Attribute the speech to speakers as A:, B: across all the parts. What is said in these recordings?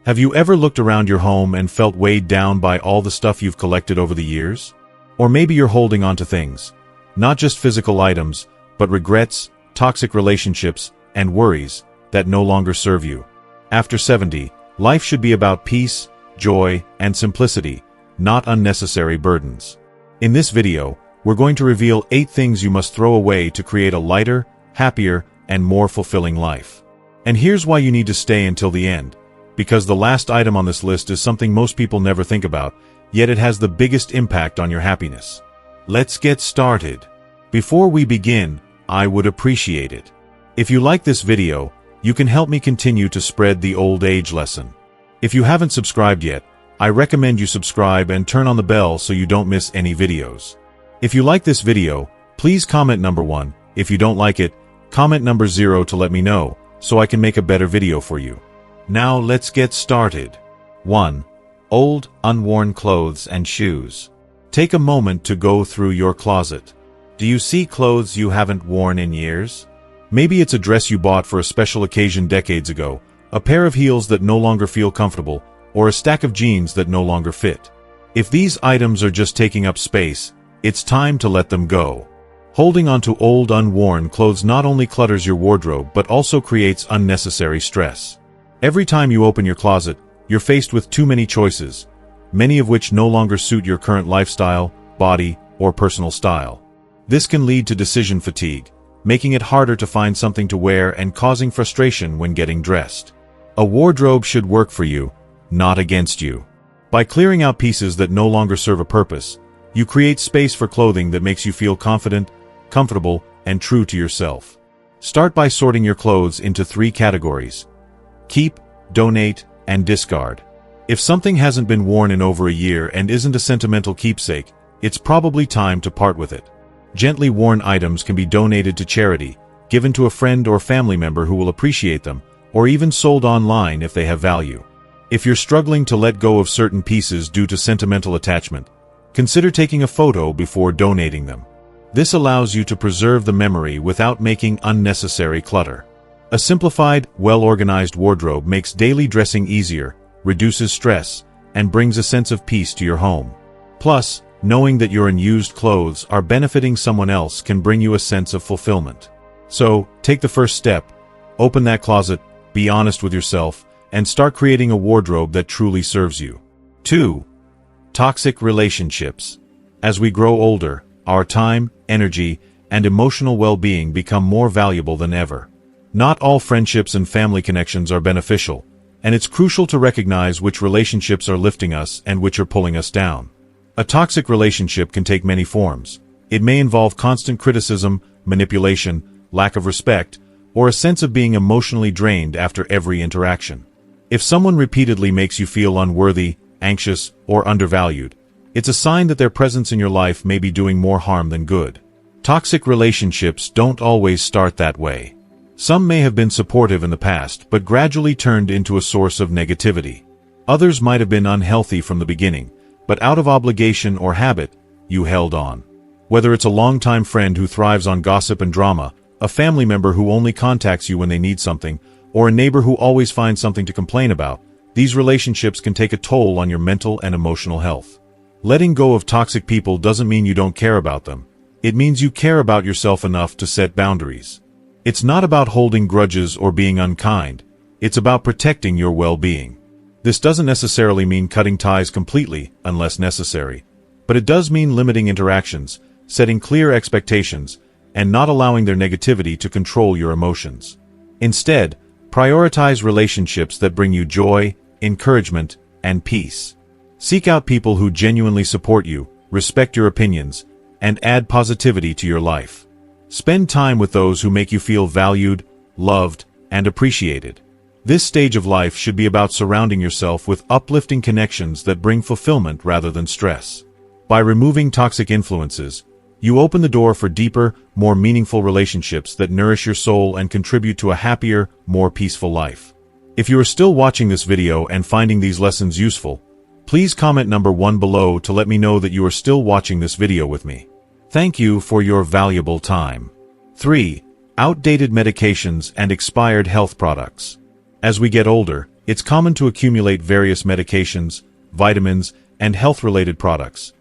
A: Have you ever looked around your home and felt weighed down by all the stuff you've collected over the years? Or maybe you're holding on to things, not just physical items, but regrets, toxic relationships, and worries that no longer serve you. After 70, life should be about peace, joy, and simplicity, not unnecessary burdens. In this video, we're going to reveal 8 things you must throw away to create a lighter, happier, and more fulfilling life. And here's why you need to stay until the end. Because the last item on this list is something most people never think about, yet it has the biggest impact on your happiness. Let's get started. Before we begin, I would appreciate it if you like this video, you can help me continue to spread the old age lesson. If you haven't subscribed yet, I recommend you subscribe and turn on the bell so you don't miss any videos. If you like this video, please comment number 1. If you don't like it, comment number 0 to let me know, so I can make a better video for you. Now let's get started. 1. Old, unworn clothes and shoes. Take a moment to go through your closet. Do you see clothes you haven't worn in years? Maybe it's a dress you bought for a special occasion decades ago, a pair of heels that no longer feel comfortable, or a stack of jeans that no longer fit. If these items are just taking up space, it's time to let them go. Holding on to old, unworn clothes not only clutters your wardrobe but also creates unnecessary stress. Every time you open your closet, you're faced with too many choices, many of which no longer suit your current lifestyle, body, or personal style. This can lead to decision fatigue, making it harder to find something to wear and causing frustration when getting dressed. A wardrobe should work for you, not against you. By clearing out pieces that no longer serve a purpose, you create space for clothing that makes you feel confident, comfortable, and true to yourself. Start by sorting your clothes into 3 categories: keep, donate, and discard. If something hasn't been worn in over a year and isn't a sentimental keepsake, it's probably time to part with it. Gently worn items can be donated to charity, given to a friend or family member who will appreciate them, or even sold online if they have value. If you're struggling to let go of certain pieces due to sentimental attachment, consider taking a photo before donating them. This allows you to preserve the memory without making unnecessary clutter. A simplified, well-organized wardrobe makes daily dressing easier, reduces stress, and brings a sense of peace to your home. Plus, knowing that your unused clothes are benefiting someone else can bring you a sense of fulfillment. So, take the first step, open that closet, be honest with yourself, and start creating a wardrobe that truly serves you. 2. Toxic relationships. As we grow older, our time, energy, and emotional well-being become more valuable than ever. Not all friendships and family connections are beneficial, and it's crucial to recognize which relationships are lifting us and which are pulling us down. A toxic relationship can take many forms. It may involve constant criticism, manipulation, lack of respect, or a sense of being emotionally drained after every interaction. If someone repeatedly makes you feel unworthy, anxious, or undervalued, it's a sign that their presence in your life may be doing more harm than good. Toxic relationships don't always start that way. Some may have been supportive in the past but gradually turned into a source of negativity. Others might have been unhealthy from the beginning, but out of obligation or habit, you held on. Whether it's a longtime friend who thrives on gossip and drama, a family member who only contacts you when they need something, or a neighbor who always finds something to complain about, these relationships can take a toll on your mental and emotional health. Letting go of toxic people doesn't mean you don't care about them. It means you care about yourself enough to set boundaries. It's not about holding grudges or being unkind. It's about protecting your well-being. This doesn't necessarily mean cutting ties completely, unless necessary. But it does mean limiting interactions, setting clear expectations, and not allowing their negativity to control your emotions. Instead, prioritize relationships that bring you joy, encouragement, and peace. Seek out people who genuinely support you, respect your opinions, and add positivity to your life. Spend time with those who make you feel valued, loved, and appreciated. This stage of life should be about surrounding yourself with uplifting connections that bring fulfillment rather than stress. By removing toxic influences, you open the door for deeper, more meaningful relationships that nourish your soul and contribute to a happier, more peaceful life. If you are still watching this video and finding these lessons useful, please comment number 1 below to let me know that you are still watching this video with me. Thank you for your valuable time. 3. Outdated medications and expired health products. As we get older, It's common to accumulate various medications, vitamins, and health-related products,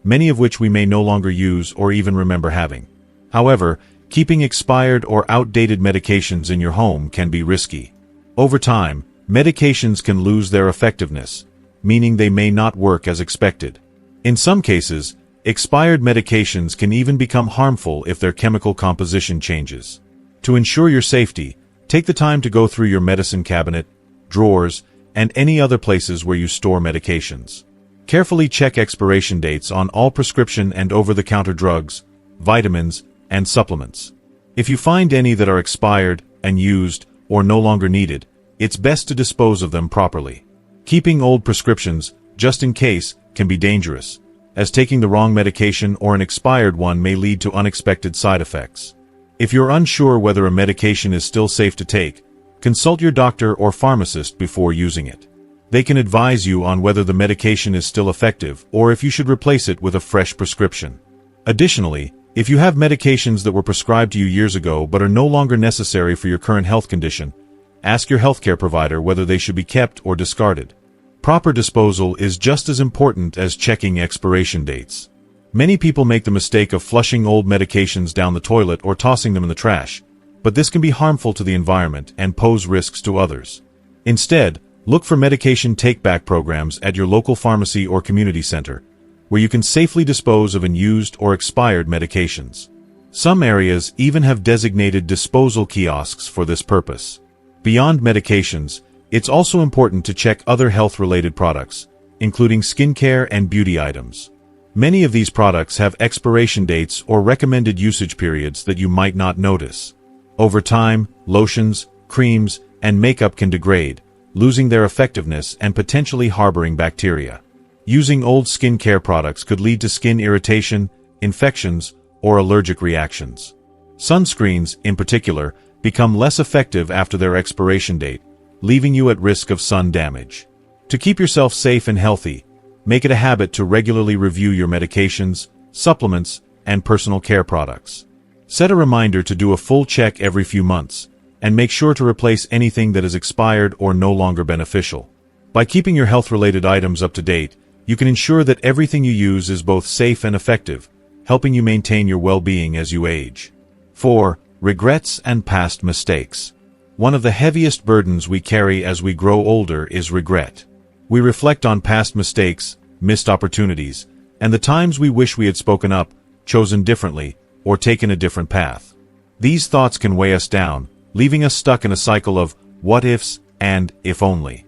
A: many of which we may no longer use or even remember having. However, keeping expired or outdated medications in your home can be risky. Over time, medications can lose their effectiveness, meaning they may not work as expected. In some cases, expired medications can even become harmful if their chemical composition changes. To ensure your safety, take the time to go through your medicine cabinet, drawers, and any other places where you store medications. Carefully check expiration dates on all prescription and over-the-counter drugs, vitamins, and supplements. If you find any that are expired, unused, or no longer needed, it's best to dispose of them properly. Keeping old prescriptions, just in case, can be dangerous, as taking the wrong medication or an expired one may lead to unexpected side effects. If you're unsure whether a medication is still safe to take, consult your doctor or pharmacist before using it. They can advise you on whether the medication is still effective or if you should replace it with a fresh prescription. Additionally, if you have medications that were prescribed to you years ago but are no longer necessary for your current health condition, ask your healthcare provider whether they should be kept or discarded. Proper disposal is just as important as checking expiration dates. Many people make the mistake of flushing old medications down the toilet or tossing them in the trash, but this can be harmful to the environment and pose risks to others. Instead, look for medication take-back programs at your local pharmacy or community center, where you can safely dispose of unused or expired medications. Some areas even have designated disposal kiosks for this purpose. Beyond medications, it's also important to check other health-related products, including skincare and beauty items. Many of these products have expiration dates or recommended usage periods that you might not notice. Over time, lotions, creams, and makeup can degrade, losing their effectiveness and potentially harboring bacteria. Using old skincare products could lead to skin irritation, infections, or allergic reactions. Sunscreens, in particular, become less effective after their expiration date, leaving you at risk of sun damage. To keep yourself safe and healthy, make it a habit to regularly review your medications, supplements, and personal care products. Set a reminder to do a full check every few months, and make sure to replace anything that is expired or no longer beneficial. By keeping your health-related items up to date, you can ensure that everything you use is both safe and effective, helping you maintain your well-being as you age. 4. Regrets and past mistakes. One of the heaviest burdens we carry as we grow older is regret. We reflect on past mistakes, missed opportunities, and the times we wish we had spoken up, chosen differently, or taken a different path. These thoughts can weigh us down, leaving us stuck in a cycle of what-ifs and if only.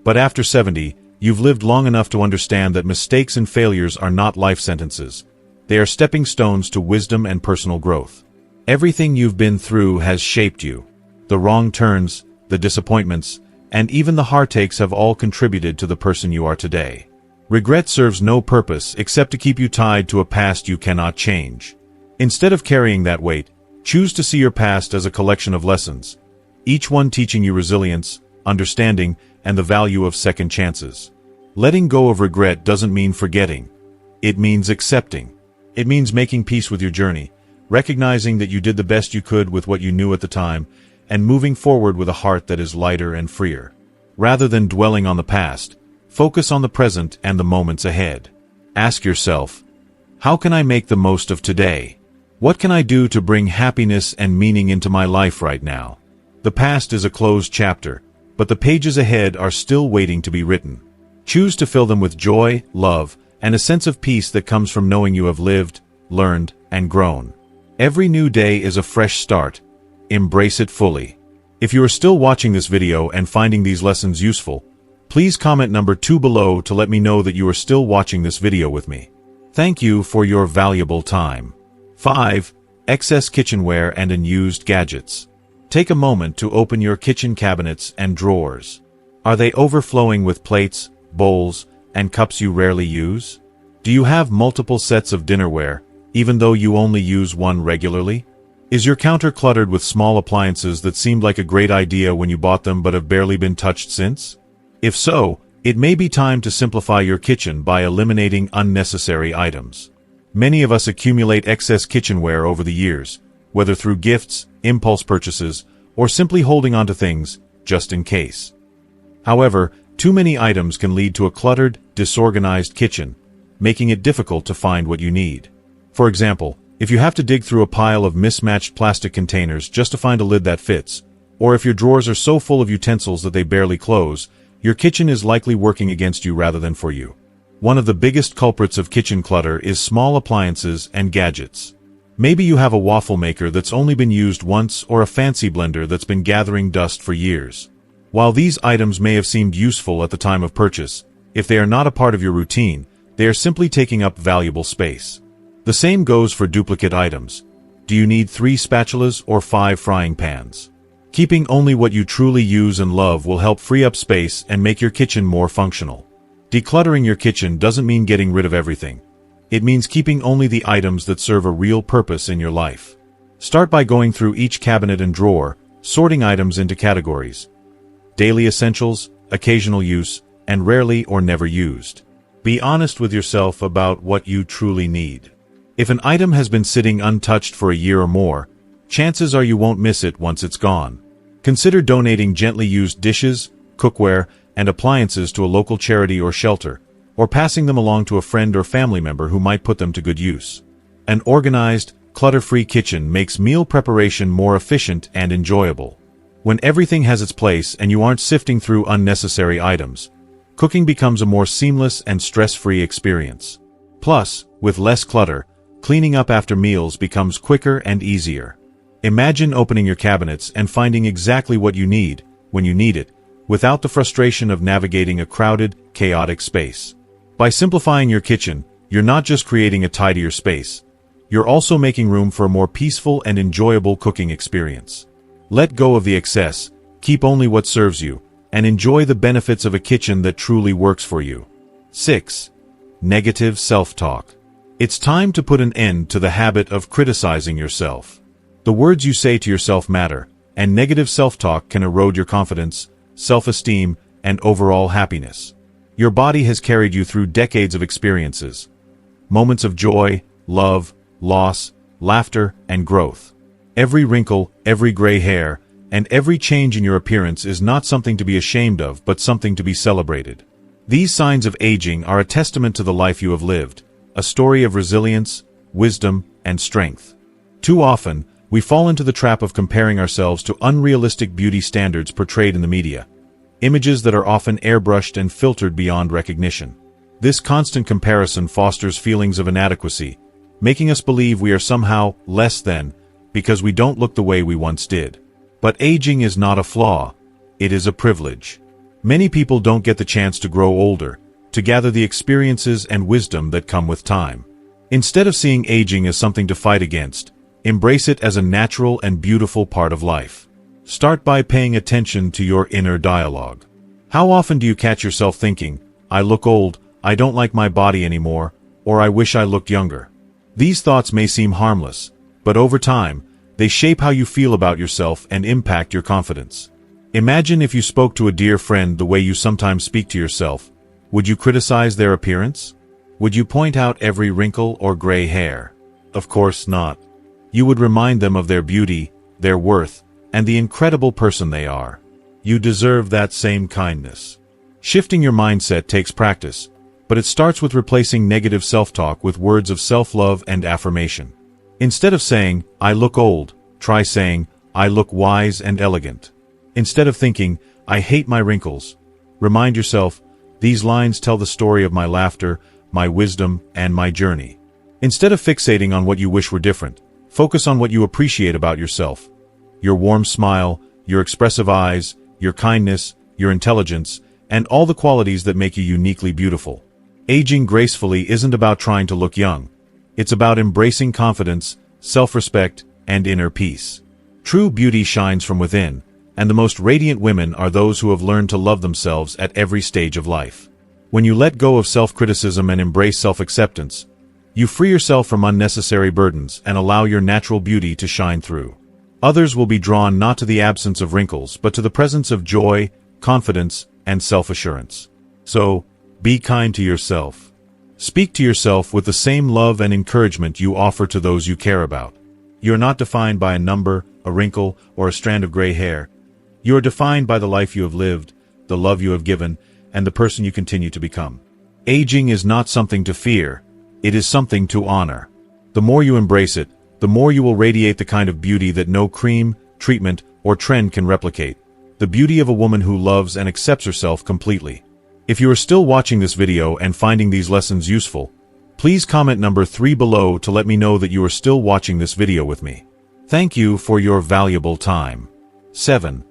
A: But after 70, you've lived long enough to understand that mistakes and failures are not life sentences. They are stepping stones to wisdom and personal growth. Everything you've been through has shaped you. The wrong turns, the disappointments, and even the heartaches have all contributed to the person you are today. Regret serves no purpose except to keep you tied to a past you cannot change. Instead of carrying that weight, choose to see your past as a collection of lessons, each one teaching you resilience, understanding, and the value of second chances. Letting go of regret doesn't mean forgetting. It means accepting. It means making peace with your journey, recognizing that you did the best you could with what you knew at the time, and moving forward with a heart that is lighter and freer. Rather than dwelling on the past, focus on the present and the moments ahead. Ask yourself, how can I make the most of today? What can I do to bring happiness and meaning into my life right now? The past is a closed chapter, but the pages ahead are still waiting to be written. Choose to fill them with joy, love, and a sense of peace that comes from knowing you have lived, learned, and grown. Every new day is a fresh start. Embrace it fully. If you are still watching this video and finding these lessons useful, please comment number 2 below to let me know that you are still watching this video with me. Thank you for your valuable time. 5. Excess kitchenware and unused gadgets. Take a moment to open your kitchen cabinets and drawers. Are they overflowing with plates, bowls, and cups you rarely use? Do you have multiple sets of dinnerware, even though you only use one regularly? Is your counter cluttered with small appliances that seemed like a great idea when you bought them but have barely been touched since? If so, it may be time to simplify your kitchen by eliminating unnecessary items. Many of us accumulate excess kitchenware over the years, whether through gifts, impulse purchases, or simply holding onto things, just in case. However, too many items can lead to a cluttered, disorganized kitchen, making it difficult to find what you need. For example, if you have to dig through a pile of mismatched plastic containers just to find a lid that fits, or if your drawers are so full of utensils that they barely close, your kitchen is likely working against you rather than for you. One of the biggest culprits of kitchen clutter is small appliances and gadgets. Maybe you have a waffle maker that's only been used once or a fancy blender that's been gathering dust for years. While these items may have seemed useful at the time of purchase, if they are not a part of your routine, they are simply taking up valuable space. The same goes for duplicate items. Do you need 3 spatulas or 5 frying pans? Keeping only what you truly use and love will help free up space and make your kitchen more functional. Decluttering your kitchen doesn't mean getting rid of everything. It means keeping only the items that serve a real purpose in your life. Start by going through each cabinet and drawer, sorting items into categories: daily essentials, occasional use, and rarely or never used. Be honest with yourself about what you truly need. If an item has been sitting untouched for a year or more, chances are you won't miss it once it's gone. Consider donating gently used dishes, cookware, and appliances to a local charity or shelter, or passing them along to a friend or family member who might put them to good use. An organized, clutter-free kitchen makes meal preparation more efficient and enjoyable. When everything has its place and you aren't sifting through unnecessary items, cooking becomes a more seamless and stress-free experience. Plus, with less clutter, cleaning up after meals becomes quicker and easier. Imagine opening your cabinets and finding exactly what you need, when you need it, without the frustration of navigating a crowded, chaotic space. By simplifying your kitchen, you're not just creating a tidier space, you're also making room for a more peaceful and enjoyable cooking experience. Let go of the excess, keep only what serves you, and enjoy the benefits of a kitchen that truly works for you. 6. Negative self-talk. It's time to put an end to the habit of criticizing yourself. The words you say to yourself matter, and negative self-talk can erode your confidence, self-esteem, and overall happiness. Your body has carried you through decades of experiences. Moments of joy, love, loss, laughter, and growth. Every wrinkle, every gray hair, and every change in your appearance is not something to be ashamed of, but something to be celebrated. These signs of aging are a testament to the life you have lived, a story of resilience, wisdom, and strength. Too often, we fall into the trap of comparing ourselves to unrealistic beauty standards portrayed in the media, images that are often airbrushed and filtered beyond recognition. This constant comparison fosters feelings of inadequacy, making us believe we are somehow less than because we don't look the way we once did. But aging is not a flaw, it is a privilege. Many people don't get the chance to grow older, to gather the experiences and wisdom that come with time. Instead of seeing aging as something to fight against, embrace it as a natural and beautiful part of life. Start by paying attention to your inner dialogue. How often do you catch yourself thinking, "I look old, I don't like my body anymore," or "I wish I looked younger"? These thoughts may seem harmless, but over time, they shape how you feel about yourself and impact your confidence. Imagine if you spoke to a dear friend the way you sometimes speak to yourself. Would you criticize their appearance? Would you point out every wrinkle or gray hair? Of course not. You would remind them of their beauty, their worth, and the incredible person they are. You deserve that same kindness. Shifting your mindset takes practice, but it starts with replacing negative self-talk with words of self-love and affirmation. Instead of saying, "I look old," try saying, "I look wise and elegant." Instead of thinking, "I hate my wrinkles," remind yourself, "These lines tell the story of my laughter, my wisdom, and my journey." Instead of fixating on what you wish were different, focus on what you appreciate about yourself. Your warm smile, your expressive eyes, your kindness, your intelligence, and all the qualities that make you uniquely beautiful. Aging gracefully isn't about trying to look young. It's about embracing confidence, self-respect, and inner peace. True beauty shines from within, and the most radiant women are those who have learned to love themselves at every stage of life. When you let go of self-criticism and embrace self-acceptance, you free yourself from unnecessary burdens and allow your natural beauty to shine through. Others will be drawn not to the absence of wrinkles but to the presence of joy, confidence, and self-assurance. So, be kind to yourself. Speak to yourself with the same love and encouragement you offer to those you care about. You are not defined by a number, a wrinkle, or a strand of gray hair. You are defined by the life you have lived, the love you have given, and the person you continue to become. Aging is not something to fear. It is something to honor. The more you embrace it, the more you will radiate the kind of beauty that no cream, treatment, or trend can replicate. The beauty of a woman who loves and accepts herself completely. If you are still watching this video and finding these lessons useful, please comment number 3 below to let me know that you are still watching this video with me. Thank you for your valuable time. 7.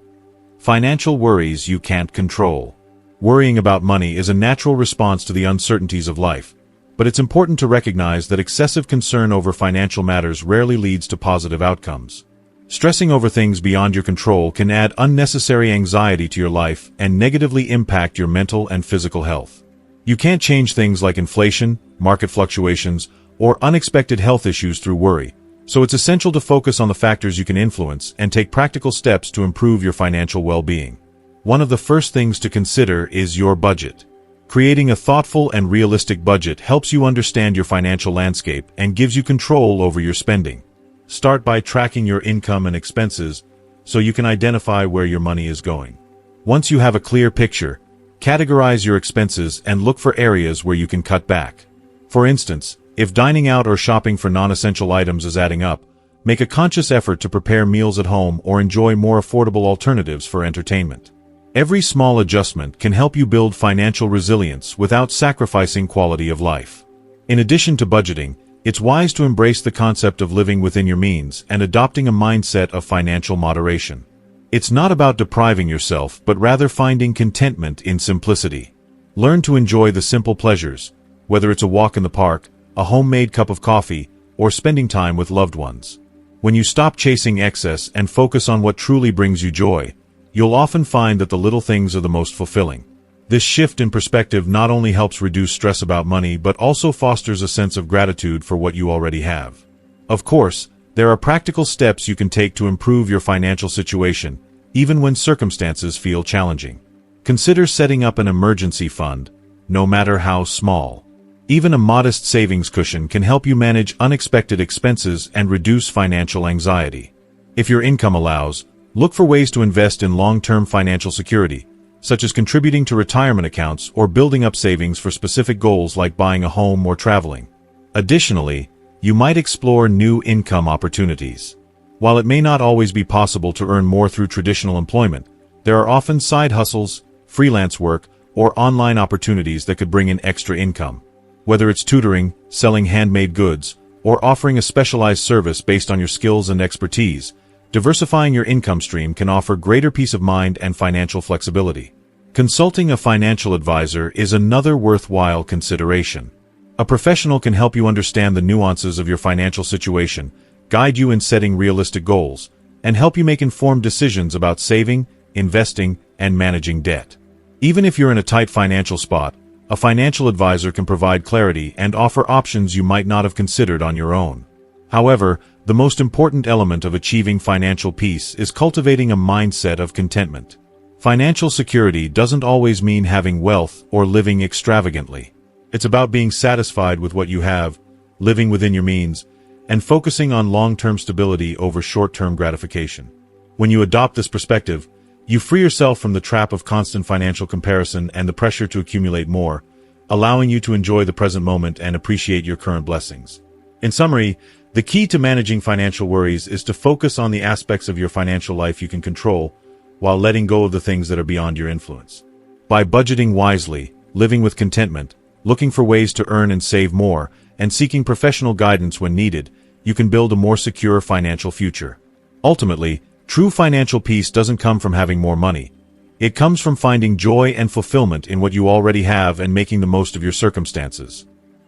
A: Financial worries you can't control. Worrying about money is a natural response to the uncertainties of life, but it's important to recognize that excessive concern over financial matters rarely leads to positive outcomes. Stressing over things beyond your control can add unnecessary anxiety to your life and negatively impact your mental and physical health. You can't change things like inflation, market fluctuations, or unexpected health issues through worry, so it's essential to focus on the factors you can influence and take practical steps to improve your financial well-being. One of the first things to consider is your budget. Creating a thoughtful and realistic budget helps you understand your financial landscape and gives you control over your spending. Start by tracking your income and expenses so you can identify where your money is going. Once you have a clear picture, categorize your expenses and look for areas where you can cut back. For instance, if dining out or shopping for non-essential items is adding up, make a conscious effort to prepare meals at home or enjoy more affordable alternatives for entertainment. Every small adjustment can help you build financial resilience without sacrificing quality of life. In addition to budgeting, it's wise to embrace the concept of living within your means and adopting a mindset of financial moderation. It's not about depriving yourself, but rather finding contentment in simplicity. Learn to enjoy the simple pleasures, whether it's a walk in the park, a homemade cup of coffee, or spending time with loved ones. When you stop chasing excess and focus on what truly brings you joy, you'll often find that the little things are the most fulfilling. This shift in perspective not only helps reduce stress about money but also fosters a sense of gratitude for what you already have. Of course, there are practical steps you can take to improve your financial situation, even when circumstances feel challenging. Consider setting up an emergency fund, no matter how small. Even a modest savings cushion can help you manage unexpected expenses and reduce financial anxiety. If your income allows, look for ways to invest in long-term financial security, such as contributing to retirement accounts or building up savings for specific goals like buying a home or traveling. Additionally, you might explore new income opportunities. While it may not always be possible to earn more through traditional employment, there are often side hustles, freelance work, or online opportunities that could bring in extra income. Whether it's tutoring, selling handmade goods, or offering a specialized service based on your skills and expertise, diversifying your income stream can offer greater peace of mind and financial flexibility. Consulting a financial advisor is another worthwhile consideration. A professional can help you understand the nuances of your financial situation, guide you in setting realistic goals, and help you make informed decisions about saving, investing, and managing debt. Even if you're in a tight financial spot, a financial advisor can provide clarity and offer options you might not have considered on your own. However, the most important element of achieving financial peace is cultivating a mindset of contentment. Financial security doesn't always mean having wealth or living extravagantly. It's about being satisfied with what you have, living within your means, and focusing on long-term stability over short-term gratification. When you adopt this perspective, you free yourself from the trap of constant financial comparison and the pressure to accumulate more, allowing you to enjoy the present moment and appreciate your current blessings. In summary, the key to managing financial worries is to focus on the aspects of your financial life you can control, while letting go of the things that are beyond your influence. By budgeting wisely, living with contentment, looking for ways to earn and save more, and seeking professional guidance when needed, you can build a more secure financial future. Ultimately, true financial peace doesn't come from having more money. It comes from finding joy and fulfillment in what you already have and making the most of your circumstances.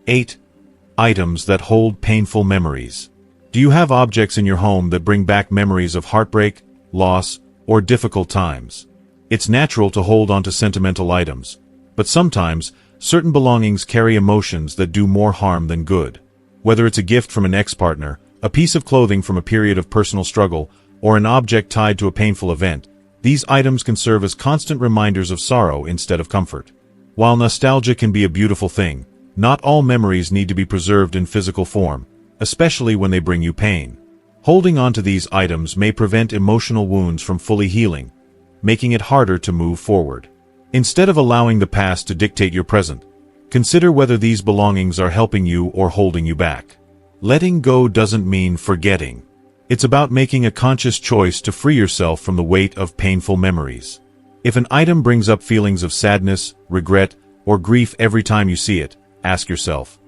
A: 8. Items that hold painful memories. Do you have objects in your home that bring back memories of heartbreak, loss, or difficult times? It's natural to hold on to sentimental items, but sometimes, certain belongings carry emotions that do more harm than good. Whether it's a gift from an ex-partner, a piece of clothing from a period of personal struggle, or an object tied to a painful event, these items can serve as constant reminders of sorrow instead of comfort. While nostalgia can be a beautiful thing, not all memories need to be preserved in physical form, especially when they bring you pain. Holding on to these items may prevent emotional wounds from fully healing, making it harder to move forward. Instead of allowing the past to dictate your present, consider whether these belongings are helping you or holding you back. Letting go doesn't mean forgetting. It's about making a conscious choice to free yourself from the weight of painful memories. If an item brings up feelings of sadness, regret, or grief every time you see it, ask yourself,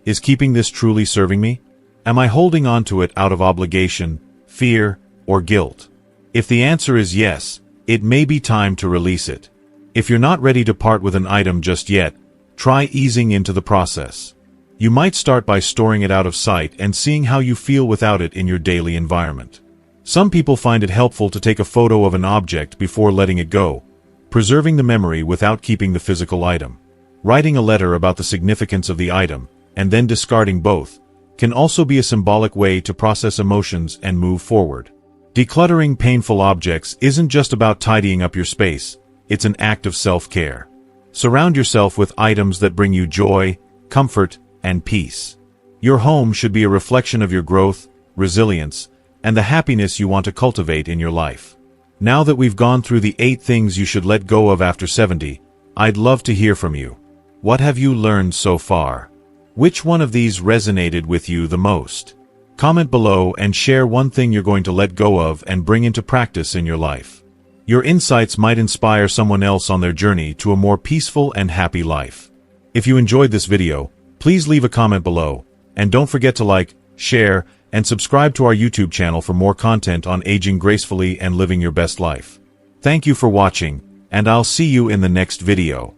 A: is keeping this truly serving me? Am I holding on to it out of obligation, fear, or guilt? If the answer is yes, it may be time to release it. If you're not ready to part with an item just yet, try easing into the process. You might start by storing it out of sight and seeing how you feel without it in your daily environment. Some people find it helpful to take a photo of an object before letting it go, preserving the memory without keeping the physical item. Writing a letter about the significance of the item, and then discarding both, can also be a symbolic way to process emotions and move forward. Decluttering painful objects isn't just about tidying up your space, it's an act of self-care. Surround yourself with items that bring you joy, comfort, and peace. Your home should be a reflection of your growth, resilience, and the happiness you want to cultivate in your life. Now that we've gone through the 8 things you should let go of after 70, I'd love to hear from you. What have you learned so far? Which one of these resonated with you the most? Comment below and share one thing you're going to let go of and bring into practice in your life. Your insights might inspire someone else on their journey to a more peaceful and happy life. If you enjoyed this video, please leave a comment below, and don't forget to like, share, and subscribe to our YouTube channel for more content on aging gracefully and living your best life. Thank you for watching, and I'll see you in the next video.